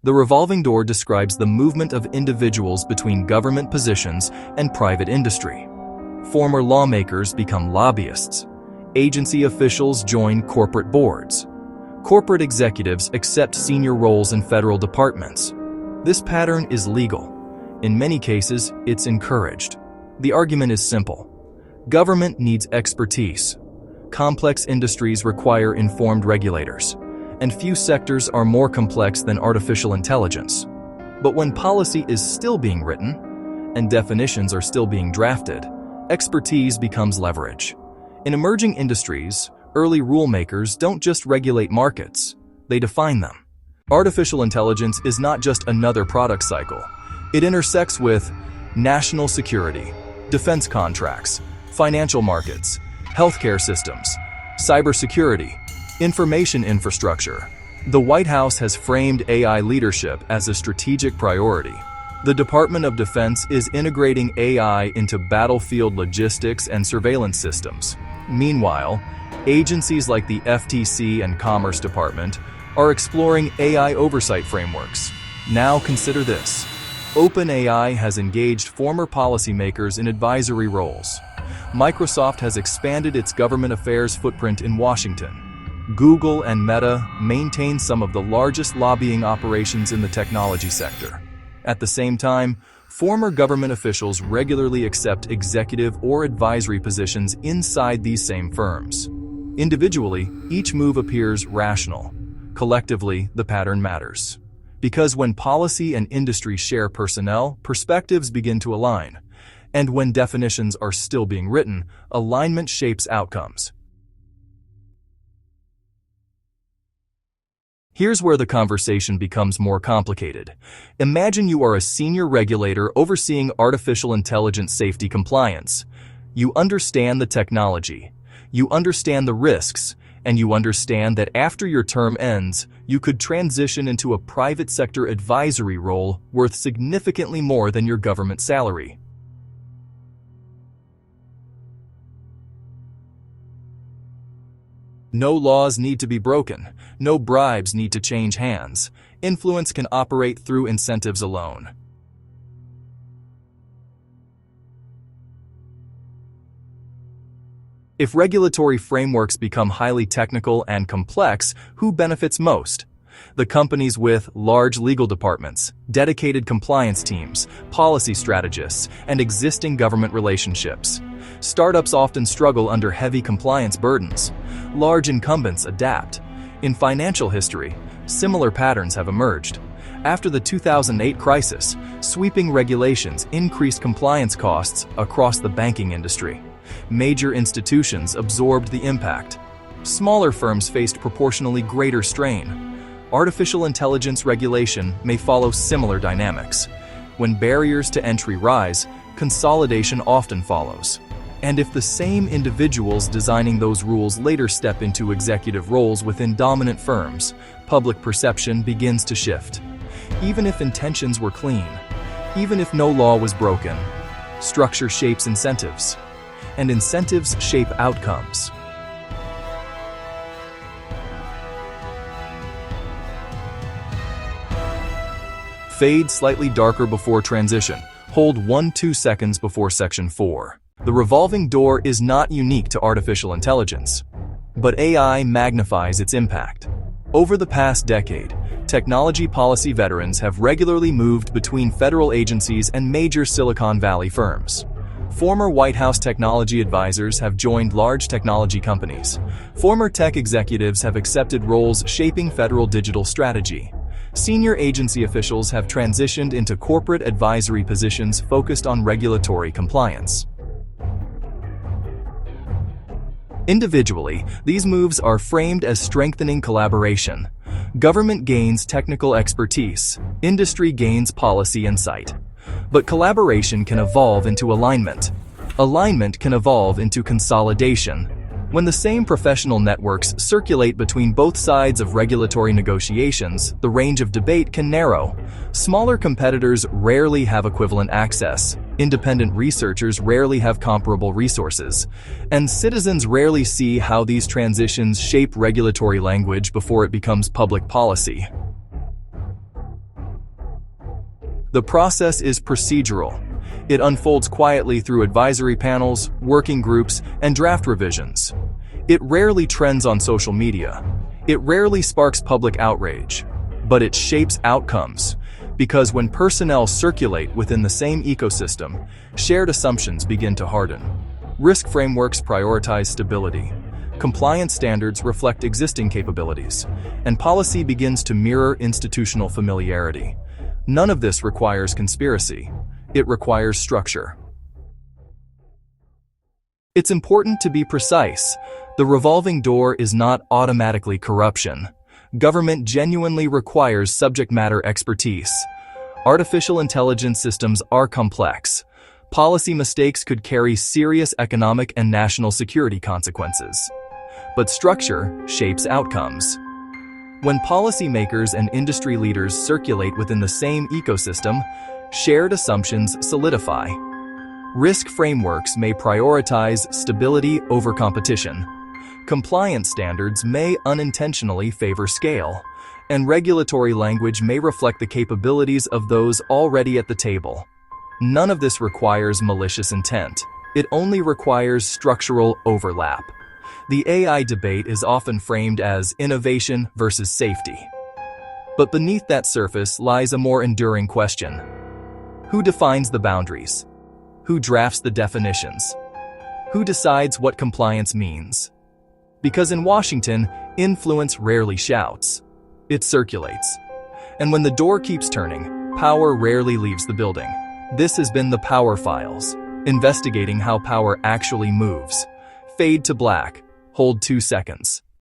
The revolving door describes the movement of individuals between government positions and private industry. Former lawmakers become lobbyists. Agency officials join corporate boards. Corporate executives accept senior roles in federal departments. This pattern is legal. In many cases, it's encouraged. The argument is simple. Government needs expertise. Complex industries require informed regulators, and few sectors are more complex than artificial intelligence. But when policy is still being written, and definitions are still being drafted, expertise becomes leverage. In emerging industries, early rulemakers don't just regulate markets, they define them. Artificial intelligence is not just another product cycle. It intersects with national security, defense contracts, financial markets, healthcare systems, cybersecurity, information infrastructure. The White House has framed AI leadership as a strategic priority. The Department of Defense is integrating AI into battlefield logistics and surveillance systems. Meanwhile, agencies like the FTC and Commerce Department are exploring AI oversight frameworks. Now consider this. OpenAI has engaged former policymakers in advisory roles. Microsoft has expanded its government affairs footprint in Washington. Google and Meta maintain some of the largest lobbying operations in the technology sector. At the same time, former government officials regularly accept executive or advisory positions inside these same firms. Individually, each move appears rational. Collectively, the pattern matters. Because when policy and industry share personnel, perspectives begin to align. And when definitions are still being written, alignment shapes outcomes. Here's where the conversation becomes more complicated. Imagine you are a senior regulator overseeing artificial intelligence safety compliance. You understand the technology, you understand the risks, and you understand that after your term ends, you could transition into a private sector advisory role worth significantly more than your government salary. No laws need to be broken. No bribes need to change hands. Influence can operate through incentives alone. If regulatory frameworks become highly technical and complex, who benefits most? The companies with large legal departments, dedicated compliance teams, policy strategists, and existing government relationships. Startups often struggle under heavy compliance burdens. Large incumbents adapt. In financial history, similar patterns have emerged. After the 2008 crisis, sweeping regulations increased compliance costs across the banking industry. Major institutions absorbed the impact. Smaller firms faced proportionally greater strain. Artificial intelligence regulation may follow similar dynamics. When barriers to entry rise, consolidation often follows. And if the same individuals designing those rules later step into executive roles within dominant firms, public perception begins to shift. Even if intentions were clean, even if no law was broken, structure shapes incentives, and incentives shape outcomes. Fade slightly darker before transition. Hold 1-2 seconds before section 4. The revolving door is not unique to artificial intelligence, but AI magnifies its impact. Over the past decade, technology policy veterans have regularly moved between federal agencies and major Silicon Valley firms. Former White House technology advisors have joined large technology companies. Former tech executives have accepted roles shaping federal digital strategy. Senior agency officials have transitioned into corporate advisory positions focused on regulatory compliance. Individually, these moves are framed as strengthening collaboration. Government gains technical expertise, industry gains policy insight. But collaboration can evolve into alignment. Alignment can evolve into consolidation. When the same professional networks circulate between both sides of regulatory negotiations, the range of debate can narrow. Smaller competitors rarely have equivalent access. Independent researchers rarely have comparable resources. And citizens rarely see how these transitions shape regulatory language before it becomes public policy. The process is procedural. It unfolds quietly through advisory panels, working groups, and draft revisions. It rarely trends on social media. It rarely sparks public outrage. But it shapes outcomes, because when personnel circulate within the same ecosystem, shared assumptions begin to harden. Risk frameworks prioritize stability. Compliance standards reflect existing capabilities, and policy begins to mirror institutional familiarity. None of this requires conspiracy. It requires structure. It's important to be precise. The revolving door is not automatically corruption. Government genuinely requires subject matter expertise. Artificial intelligence systems are complex. Policy mistakes could carry serious economic and national security consequences. But structure shapes outcomes. When policymakers and industry leaders circulate within the same ecosystem, shared assumptions solidify. Risk frameworks may prioritize stability over competition. Compliance standards may unintentionally favor scale, and regulatory language may reflect the capabilities of those already at the table. None of this requires malicious intent. It only requires structural overlap. The AI debate is often framed as innovation versus safety. But beneath that surface lies a more enduring question. Who defines the boundaries? Who drafts the definitions? Who decides what compliance means? Because in Washington, influence rarely shouts. It circulates. And when the door keeps turning, power rarely leaves the building. This has been the Power Files, investigating how power actually moves. Fade to black. Hold 2 seconds.